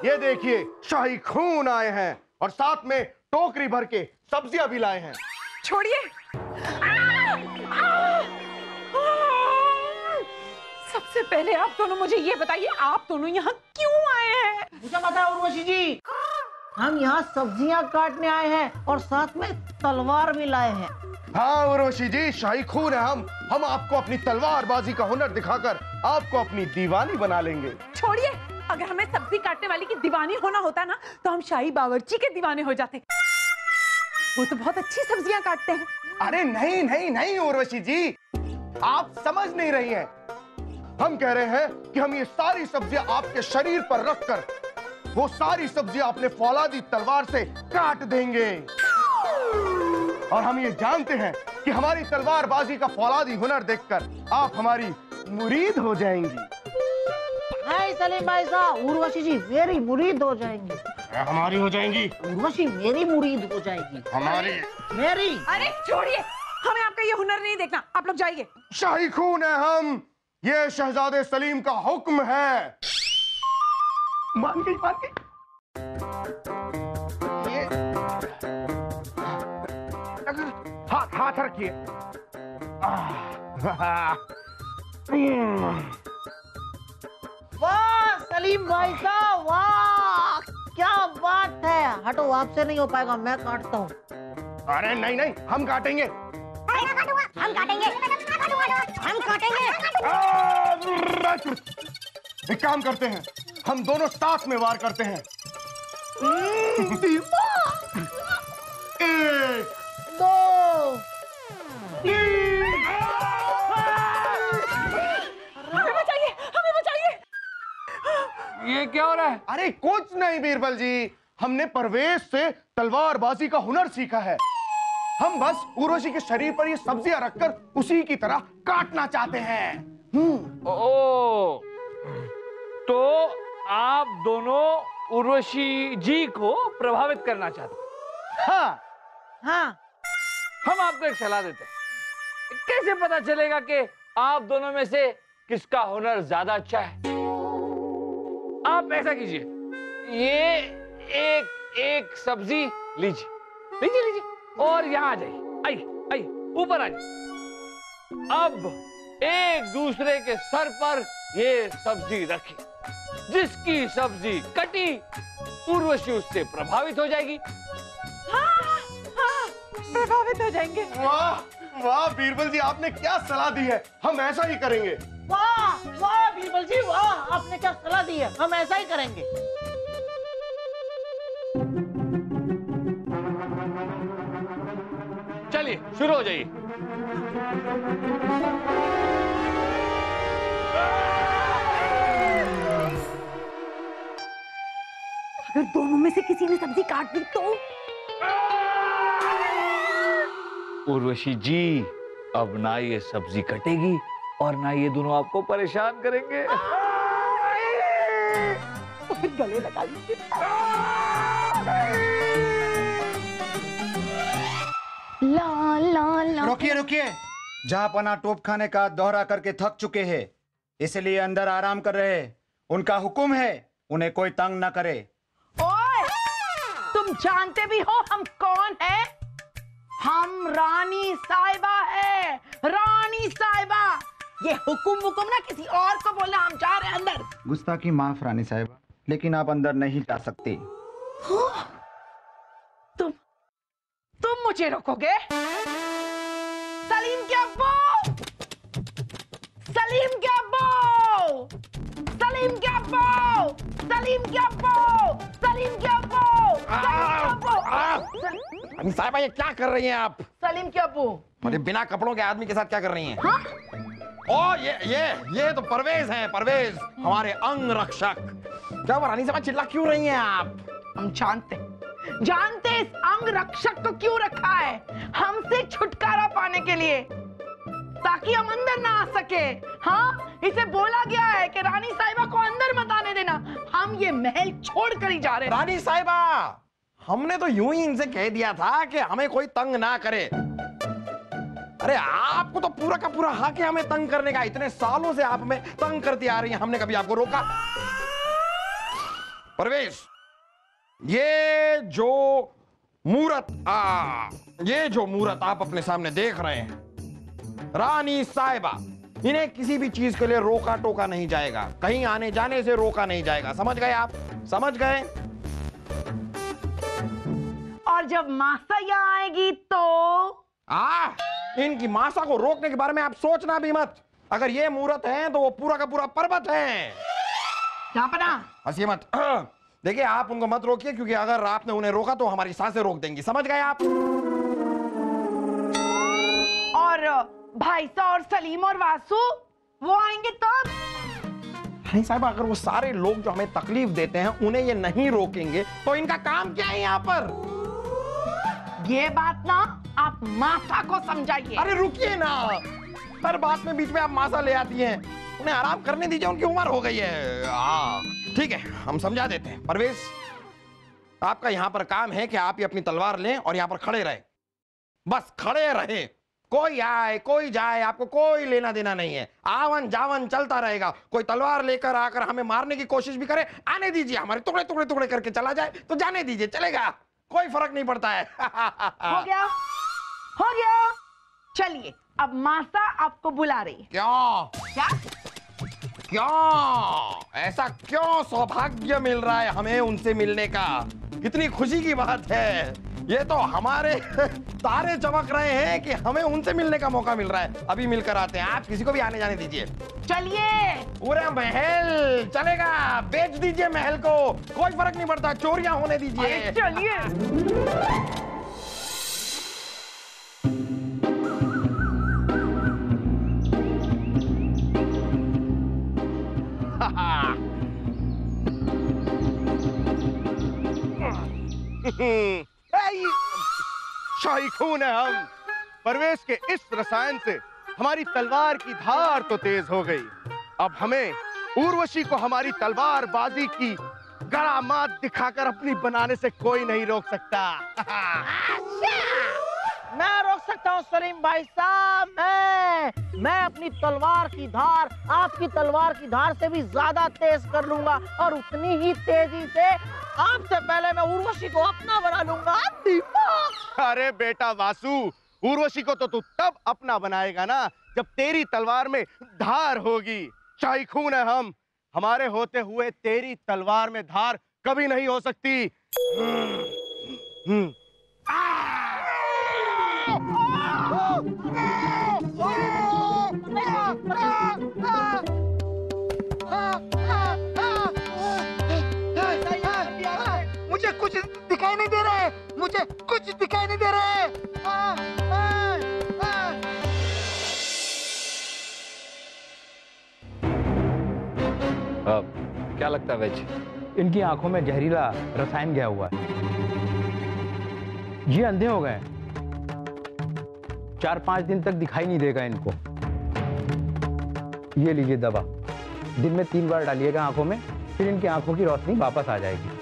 ये देखिए शाही खून आए हैं और साथ में टोकरी भर के सब्जियां भी लाए हैं। छोड़िए। सबसे पहले आप दोनों मुझे ये बताइए, आप दोनों यहाँ क्यों आए हैं? मुझे पता है उर्वशी जी, हम यहाँ सब्जियां काटने आए हैं और साथ में तलवार भी लाए हैं। हाँ उर्वशी जी, शाही खून है हम आपको अपनी तलवारबाजी का हुनर दिखाकर आपको अपनी दीवानी बना लेंगे। छोड़िए, अगर हमें सब्जी काटने वाली की दीवानी होना होता ना तो हम शाही बावर्ची के दीवाने हो जाते। वो तो बहुत अच्छी सब्जियां काटते हैं। अरे नहीं नहीं नहीं उर्वशी जी, आप समझ नहीं रही हैं। हम कह रहे हैं कि हम ये सारी सब्जियां आपके शरीर पर रखकर वो सारी सब्जियां अपने फौलादी तलवार से काट देंगे। और हम ये जानते हैं कि हमारी तलवारबाजी का फौलादी हुनर देखकर आप हमारी मुरीद हो जाएंगी। हाय सलीम भाई साहब, उर्वशी जी मेरी मुरीद हो जाएंगी। हमारी हो जाएंगी। उर्वशी मेरी मुरीद हो जाएगी। हमारी मेरी। अरे छोड़िए, हमें आपका ये हुनर नहीं देखना, आप लोग जाइए। शाही खून है हम, ये शहजादे सलीम का हुक्म है। मान गई मान गई। ये हाथ हाथ रखिए। वाह सलीम भाई साहब, वाह क्या बात है। हटो, आपसे नहीं हो पाएगा, मैं काटता हूँ। अरे नहीं नहीं, हम काटेंगे। हम काटेंगे, हम काटेंगे। एक काम करते हैं, हम दोनों साथ में वार करते हैं। एक, दो, हमें बचाइए, हमें बचाइए। ये क्या हो रहा है? अरे कुछ नहीं बीरबल जी, हमने परवेज से तलवारबाजी का हुनर सीखा है। हम बस उर्वशी के शरीर पर ये सब्जियां रखकर उसी की तरह काटना चाहते हैं। ओ, तो आप दोनों उर्वशी जी को प्रभावित करना चाहते हैं? हाँ हाँ। हम आपको एक सलाह देते हैं। कैसे पता चलेगा कि आप दोनों में से किसका हुनर ज्यादा अच्छा है? आप ऐसा कीजिए, ये एक एक सब्जी लीजिए, लीजिए लीजिए और यहाँ आ जाइए। आइए आइए, ऊपर आ जाइए। अब एक दूसरे के सर पर ये सब्जी रखिए। जिसकी सब्जी कटी, उर्वशी उससे प्रभावित हो जाएगी। हाँ, प्रभावित हो जाएंगे। वाह वाह बीरबल जी, आपने क्या सलाह दी है, हम ऐसा ही करेंगे। वाह वाह बीरबल जी, वाह आपने क्या सलाह दी है, हम ऐसा ही करेंगे। चलिए शुरू हो जाइए। अगर दोनों में से किसी ने सब्जी काट दी तो? उर्वशी जी, अब ना ये सब्जी कटेगी और ना ये दोनों आपको परेशान करेंगे। तो फिर गले लगा लीजिए। ला ला ला। रुकिए रुकिए, जहां पना तोप खाने का दोहरा करके थक चुके हैं, इसलिए अंदर आराम कर रहे हैं। उनका हुक्म है, उन्हें कोई तंग न करे। ओए, तुम जानते भी हो हम कौन है? हम रानी साहिबा है, रानी साहिबा। ये हुकुम ना किसी और को बोलना, हम जा रहे हैं अंदर। गुस्ताखी माफ रानी साहिबा, लेकिन आप अंदर नहीं जा सकती। तुम मुझे रोकोगे? सलीम के अब्बू, सलीम के अब्बू, सलीम के अब्बू, सलीम के अब्बू, सलीम के अब्बू, रानी साहिबा, ये क्या कर रही हैं आप? सलीम के अब्बू। अरे बिना कपड़ों के आदमी के साथ क्या कर रही हैं? हाँ? ओ ये तो परवेज हैं, परवेज, हमारे अंग रक्षक। क्या हुआ रानी साहिबा, चिल्ला क्यों रही हैं आप? हम जानते इस अंग रक्षक को क्यों रखा है? हमसे छुटकारा पाने के लिए, ताकि हम अंदर ना आ सके। हाँ, इसे बोला गया है कि रानी साहिबा को अंदर मत आने देना। हम ये महल छोड़कर ही जा रहे हैं। रानी साहिबा, हमने तो यूं ही इनसे कह दिया था कि हमें कोई तंग ना करे। अरे आपको तो पूरा का पूरा हक है हमें तंग करने का। इतने सालों से आप हमें तंग करती आ रही हैं, हमने कभी आपको रोका? परवेश, ये जो मूरत आप अपने सामने देख रहे हैं, रानी साहिबा, इन्हें किसी भी चीज के लिए रोका टोका नहीं जाएगा, कहीं आने जाने से रोका नहीं जाएगा। समझ गए आप? समझ गए? और जब मासा यहाँ आएगी तो इनकी मासा को रोकने के बारे में आप सोचना भी मत। अगर ये मूरत है तो वो पूरा का पूरा पर्वत है। जापना, हंसिए मत। देखिए, आप उनको मत रोकिए, क्योंकि अगर आपने उन्हें रोका तो हमारी सांसें रोक देंगी। समझ गए आप? और भाईसा और सलीम और वासु वो आएंगे तब? भाई साहब, अगर वो सारे लोग जो हमें तकलीफ देते हैं उन्हें ये नहीं रोकेंगे तो इनका काम क्या है यहाँ पर? ये बात ना आप मासा को समझाइए। अरे रुकिए ना, हर बात में बीच में आप मासा ले आती हैं। उन्हें आराम करने दीजिए, उनकी उम्र हो गई है। ठीक है, हम समझा देते हैं। परवेश, आपका यहाँ पर काम है कि आप ये अपनी तलवार लें और यहाँ पर खड़े रहे, बस खड़े रहे। कोई आए कोई जाए, आपको कोई लेना देना नहीं है। आवन जावन चलता रहेगा। कोई तलवार लेकर आकर हमें मारने की कोशिश भी करे, आने दीजिए। हमारे टुकड़े टुकड़े टुकड़े करके चला जाए तो जाने दीजिए, चलेगा, कोई फर्क नहीं पड़ता है। हो गया, हो गया। चलिए, अब मासा आपको बुला रही है। क्यों? क्या? क्यों? ऐसा क्यों सौभाग्य मिल रहा है हमें उनसे मिलने का? कितनी खुशी की बात है। ये तो हमारे तारे चमक रहे हैं कि हमें उनसे मिलने का मौका मिल रहा है। अभी मिलकर आते हैं। आप किसी को भी आने जाने दीजिए। चलिए। पूरा महल चलेगा, बेच दीजिए महल को, कोई फर्क नहीं पड़ता, चोरियां होने दीजिए। चलिए। शाही खून है हम। परवेश के इस रसायन से हमारी तलवार की धार तो तेज हो गई। अब हमें उर्वशी को हमारी तलवार बाजी की गरामात दिखाकर अपनी बनाने से कोई नहीं रोक सकता। मैं रोक सकता हूँ सलीम भाई साहब। मैं अपनी तलवार की धार आपकी तलवार की धार से भी ज्यादा तेज कर लूंगा, और उतनी ही तेजी से आपसे पहले मैं उर्वशी को अपना बना लूंगा। अरे बेटा वासु, उर्वशी को तो तू तब अपना बनाएगा ना जब तेरी तलवार में धार होगी। शाही खून है हम, हमारे होते हुए तेरी तलवार में धार कभी नहीं हो सकती। मुझे कुछ दिखाई नहीं दे रहे, मुझे कुछ दिखाई नहीं दे रहे। क्या लगता है वेज? इनकी आंखों में जहरीला रसायन गया हुआ है। ये अंधे हो गए, 4-5 दिन तक दिखाई नहीं देगा इनको। ये लीजिए दवा, दिन में 3 बार डालिएगा आंखों में, फिर इनकी आंखों की रोशनी वापस आ जाएगी।